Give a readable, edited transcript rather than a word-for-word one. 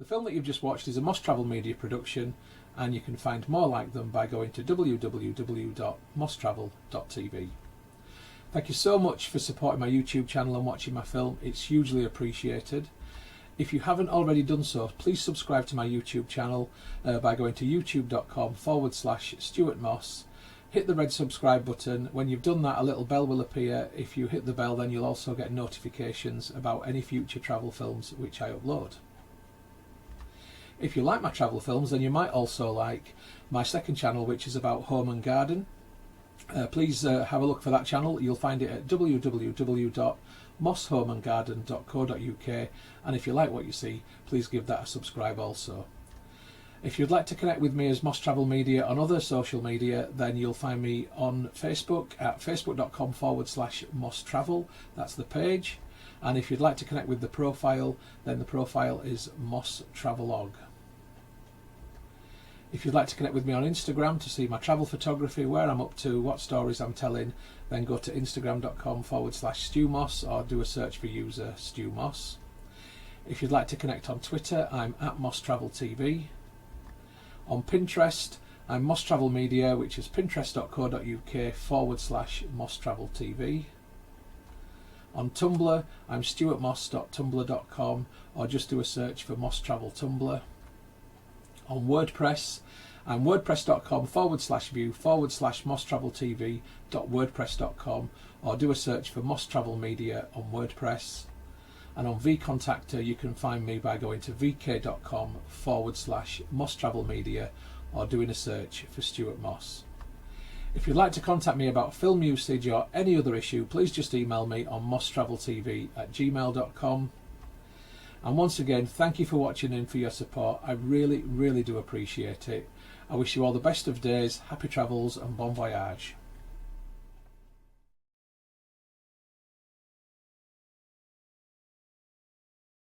The film that you've just watched is a Moss Travel Media production, and you can find more like them by going to www.mosstravel.tv. Thank you so much for supporting my YouTube channel and watching my film. It's hugely appreciated. If you haven't already done so, please subscribe to my YouTube channel by going to youtube.com/stuartmoss. Hit the red subscribe button. When you've done that, a little bell will appear. If you hit the bell, then you'll also get notifications about any future travel films which I upload. If you like my travel films, then you might also like my second channel, which is about home and garden. Please have a look for that channel. You'll find it at www.mosshomeandgarden.co.uk, and if you like what you see, please give that a subscribe also. If you'd like to connect with me as Moss Travel Media on other social media, then you'll find me on Facebook at facebook.com/Moss Travel. That's the page. And if you'd like to connect with the profile, then the profile is Moss Travelog. If you'd like to connect with me on Instagram to see my travel photography, where I'm up to, what stories I'm telling, then go to instagram.com/StuMoss or do a search for user StuMoss. If you'd like to connect on Twitter, I'm at Moss Travel TV. On Pinterest, I'm Moss Travel Media, which is pinterest.co.uk/Moss Travel TV. On Tumblr, I'm stuartmoss.tumblr.com, or just do a search for Moss Travel Tumblr. On WordPress, I'm wordpress.com/view/MossTravelTV.wordpress.com, or do a search for Moss Travel Media on WordPress. And on vContactor, you can find me by going to vk.com/Moss Travel Media, or doing a search for Stuart Moss. If you'd like to contact me about film usage or any other issue, please just email me on mosstraveltv@gmail.com. And once again, thank you for watching and for your support. I really, really do appreciate it. I wish you all the best of days, happy travels and bon voyage.